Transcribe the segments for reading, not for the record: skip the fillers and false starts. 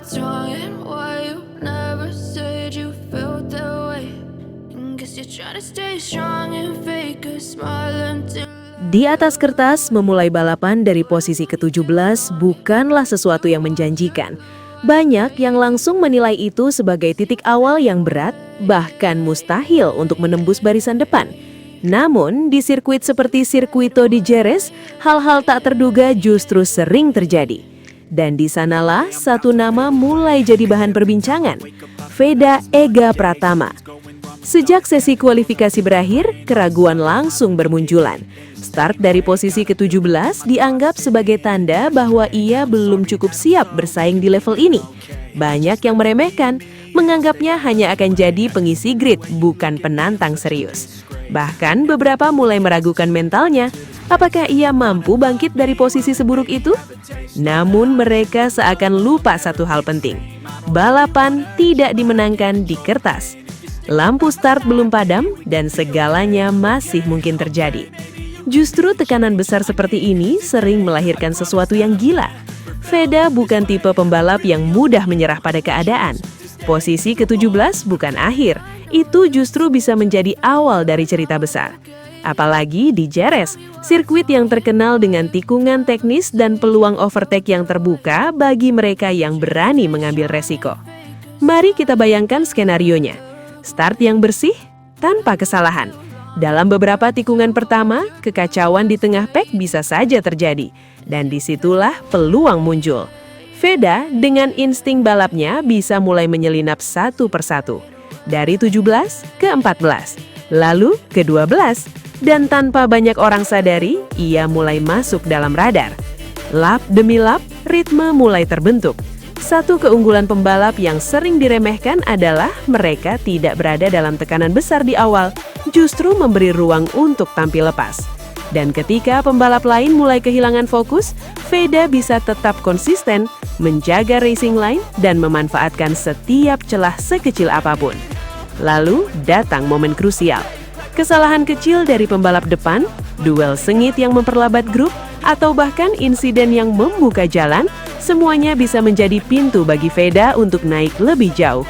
what's wrong and why you never said you felt that way. Guess you're trying to stay strong and fake a smile until Di atas kertas, memulai balapan dari posisi ke-17 bukanlah sesuatu yang menjanjikan. Banyak yang langsung menilai itu sebagai titik awal yang berat, bahkan mustahil untuk menembus barisan depan. Namun, di sirkuit seperti Circuito de Jerez, hal-hal tak terduga justru sering terjadi. Dan di sanalah satu nama mulai jadi bahan perbincangan, Veda Ega Pratama. Sejak sesi kualifikasi berakhir, keraguan langsung bermunculan. Start dari posisi ke-17 dianggap sebagai tanda bahwa ia belum cukup siap bersaing di level ini. Banyak yang meremehkan, menganggapnya hanya akan jadi pengisi grid, bukan penantang serius. Bahkan beberapa mulai meragukan mentalnya, apakah ia mampu bangkit dari posisi seburuk itu? Namun mereka seakan lupa satu hal penting. Balapan tidak dimenangkan di kertas. Lampu start belum padam dan segalanya masih mungkin terjadi. Justru tekanan besar seperti ini sering melahirkan sesuatu yang gila. Veda bukan tipe pembalap yang mudah menyerah pada keadaan. Posisi ke-17 bukan akhir, itu justru bisa menjadi awal dari cerita besar. Apalagi di Jerez, sirkuit yang terkenal dengan tikungan teknis dan peluang overtake yang terbuka bagi mereka yang berani mengambil resiko. Mari kita bayangkan skenarionya. Start yang bersih, tanpa kesalahan. Dalam beberapa tikungan pertama, kekacauan di tengah pack bisa saja terjadi. Dan disitulah peluang muncul. Veda dengan insting balapnya bisa mulai menyelinap satu persatu. Dari 17 ke 14, lalu ke 12. Dan tanpa banyak orang sadari, ia mulai masuk dalam radar. Lap demi lap, ritme mulai terbentuk. Satu keunggulan pembalap yang sering diremehkan adalah mereka tidak berada dalam tekanan besar di awal, justru memberi ruang untuk tampil lepas. Dan ketika pembalap lain mulai kehilangan fokus, Veda bisa tetap konsisten, menjaga racing line, dan memanfaatkan setiap celah sekecil apapun. Lalu datang momen krusial. Kesalahan kecil dari pembalap depan, duel sengit yang memperlambat grup, atau bahkan insiden yang membuka jalan, semuanya bisa menjadi pintu bagi Veda untuk naik lebih jauh.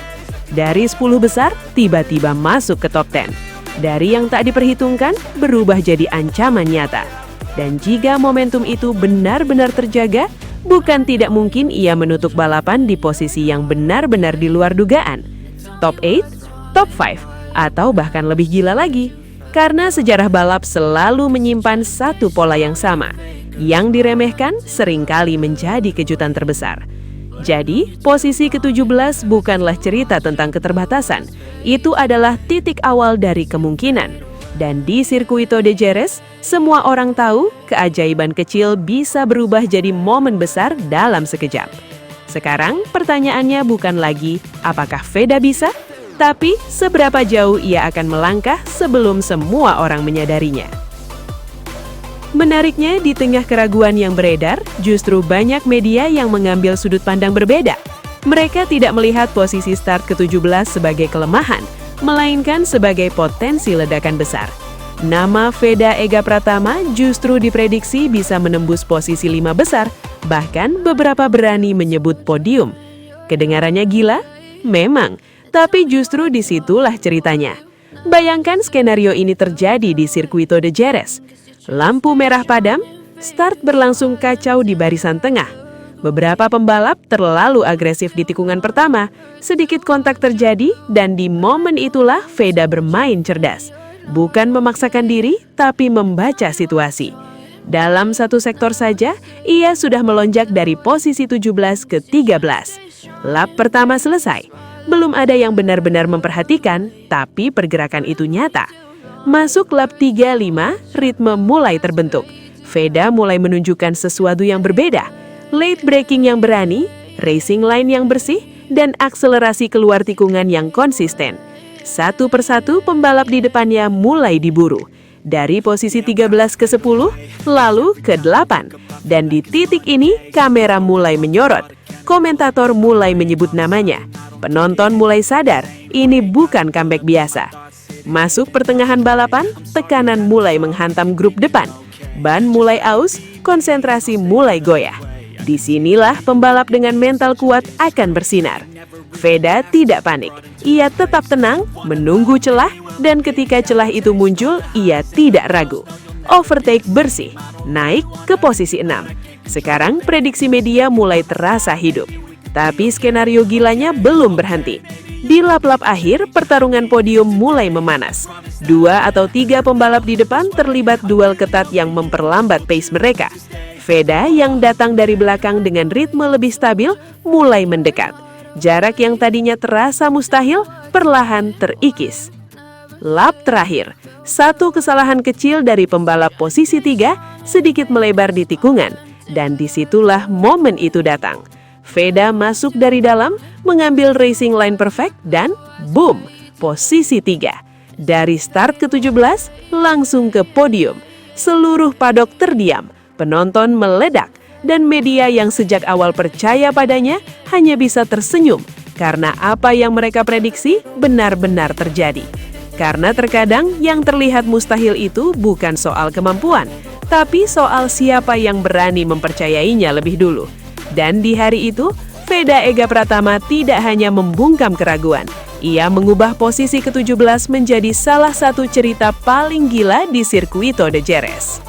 Dari 10 besar, tiba-tiba masuk ke top 10. Dari yang tak diperhitungkan, berubah jadi ancaman nyata. Dan jika momentum itu benar-benar terjaga, bukan tidak mungkin ia menutup balapan di posisi yang benar-benar di luar dugaan. Top 8, top 5, atau bahkan lebih gila lagi. Karena sejarah balap selalu menyimpan satu pola yang sama. Yang diremehkan seringkali menjadi kejutan terbesar. Jadi, posisi ke-17 bukanlah cerita tentang keterbatasan. Itu adalah titik awal dari kemungkinan. Dan di Circuito de Jerez, semua orang tahu keajaiban kecil bisa berubah jadi momen besar dalam sekejap. Sekarang, pertanyaannya bukan lagi apakah Veda bisa, tapi seberapa jauh ia akan melangkah sebelum semua orang menyadarinya. Menariknya, di tengah keraguan yang beredar, justru banyak media yang mengambil sudut pandang berbeda. Mereka tidak melihat posisi start ke-17 sebagai kelemahan, melainkan sebagai potensi ledakan besar. Nama Veda Ega Pratama justru diprediksi bisa menembus posisi 5 besar, bahkan beberapa berani menyebut podium. Kedengarannya gila? Memang, tapi justru disitulah ceritanya. Bayangkan skenario ini terjadi di Circuito de Jerez. Lampu merah padam, start berlangsung kacau di barisan tengah. Beberapa pembalap terlalu agresif di tikungan pertama, sedikit kontak terjadi, dan di momen itulah Veda bermain cerdas. Bukan memaksakan diri, tapi membaca situasi. Dalam satu sektor saja, ia sudah melonjak dari posisi 17 ke 13. Lap pertama selesai. Belum ada yang benar-benar memperhatikan, tapi pergerakan itu nyata. Masuk lap 35, ritme mulai terbentuk. Veda mulai menunjukkan sesuatu yang berbeda. Late braking yang berani, racing line yang bersih, dan akselerasi keluar tikungan yang konsisten. Satu persatu pembalap di depannya mulai diburu. Dari posisi 13 ke 10, lalu ke 8. Dan di titik ini, kamera mulai menyorot. Komentator mulai menyebut namanya. Penonton mulai sadar, ini bukan comeback biasa. Masuk pertengahan balapan, tekanan mulai menghantam grup depan. Ban mulai aus, konsentrasi mulai goyah. Disinilah pembalap dengan mental kuat akan bersinar. Veda tidak panik. Ia tetap tenang, menunggu celah, dan ketika celah itu muncul, ia tidak ragu. Overtake bersih, naik ke posisi 6. Sekarang prediksi media mulai terasa hidup. Tapi skenario gilanya belum berhenti. Di lap-lap akhir, pertarungan podium mulai memanas. 2 atau 3 pembalap di depan terlibat duel ketat yang memperlambat pace mereka. Veda yang datang dari belakang dengan ritme lebih stabil mulai mendekat. Jarak yang tadinya terasa mustahil perlahan terikis. Lap terakhir, satu kesalahan kecil dari pembalap posisi 3 sedikit melebar di tikungan. Dan disitulah momen itu datang. Veda masuk dari dalam, mengambil racing line perfect, dan boom, posisi 3. Dari start ke-17, langsung ke podium. Seluruh padok terdiam, penonton meledak, dan media yang sejak awal percaya padanya hanya bisa tersenyum karena apa yang mereka prediksi benar-benar terjadi. Karena terkadang yang terlihat mustahil itu bukan soal kemampuan, tapi soal siapa yang berani mempercayainya lebih dulu. Dan di hari itu, Veda Ega Pratama tidak hanya membungkam keraguan, ia mengubah posisi ke-17 menjadi salah satu cerita paling gila di Circuito de Jerez.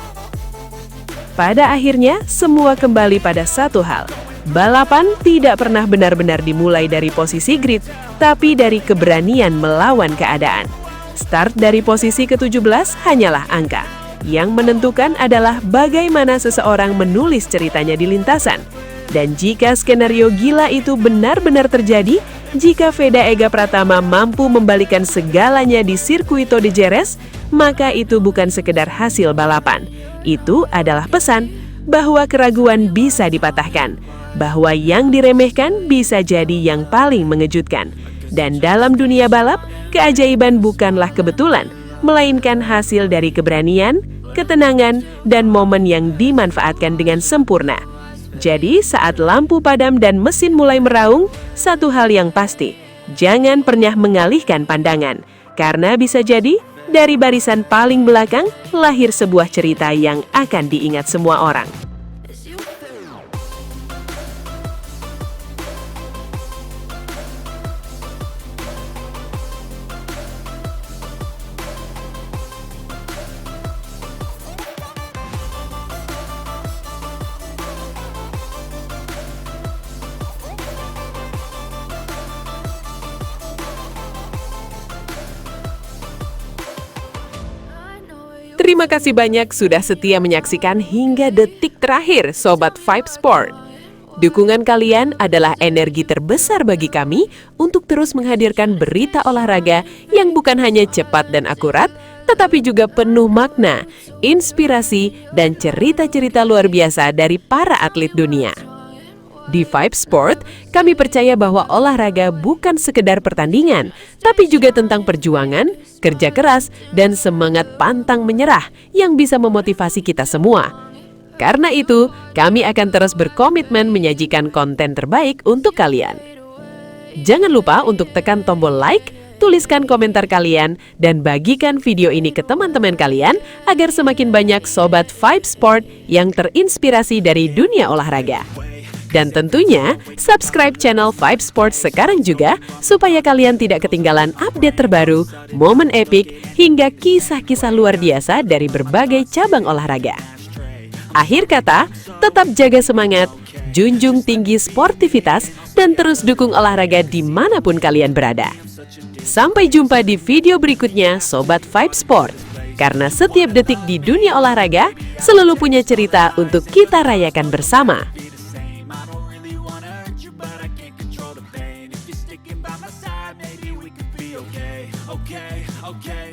Pada akhirnya, semua kembali pada satu hal. Balapan tidak pernah benar-benar dimulai dari posisi grid, tapi dari keberanian melawan keadaan. Start dari posisi ke-17 hanyalah angka. Yang menentukan adalah bagaimana seseorang menulis ceritanya di lintasan. Dan jika skenario gila itu benar-benar terjadi, jika Veda Ega Pratama mampu membalikan segalanya di Circuito de Jerez, maka itu bukan sekedar hasil balapan. Itu adalah pesan bahwa keraguan bisa dipatahkan, bahwa yang diremehkan bisa jadi yang paling mengejutkan. Dan dalam dunia balap, keajaiban bukanlah kebetulan, melainkan hasil dari keberanian, ketenangan, dan momen yang dimanfaatkan dengan sempurna. Jadi saat lampu padam dan mesin mulai meraung, satu hal yang pasti, jangan pernah mengalihkan pandangan. Karena bisa jadi, dari barisan paling belakang, lahir sebuah cerita yang akan diingat semua orang. Terima kasih banyak sudah setia menyaksikan hingga detik terakhir Sobat Vibe Sport. Dukungan kalian adalah energi terbesar bagi kami untuk terus menghadirkan berita olahraga yang bukan hanya cepat dan akurat, tetapi juga penuh makna, inspirasi, dan cerita-cerita luar biasa dari para atlet dunia. Di Vibe Sport, kami percaya bahwa olahraga bukan sekedar pertandingan, tapi juga tentang perjuangan, kerja keras, dan semangat pantang menyerah yang bisa memotivasi kita semua. Karena itu, kami akan terus berkomitmen menyajikan konten terbaik untuk kalian. Jangan lupa untuk tekan tombol like, tuliskan komentar kalian, dan bagikan video ini ke teman-teman kalian agar semakin banyak Sobat Vibe Sport yang terinspirasi dari dunia olahraga. Dan tentunya, subscribe channel Vibe Sports sekarang juga supaya kalian tidak ketinggalan update terbaru, momen epik, hingga kisah-kisah luar biasa dari berbagai cabang olahraga. Akhir kata, tetap jaga semangat, junjung tinggi sportivitas, dan terus dukung olahraga dimanapun kalian berada. Sampai jumpa di video berikutnya, Sobat Vibe Sport. Karena setiap detik di dunia olahraga selalu punya cerita untuk kita rayakan bersama. Okay.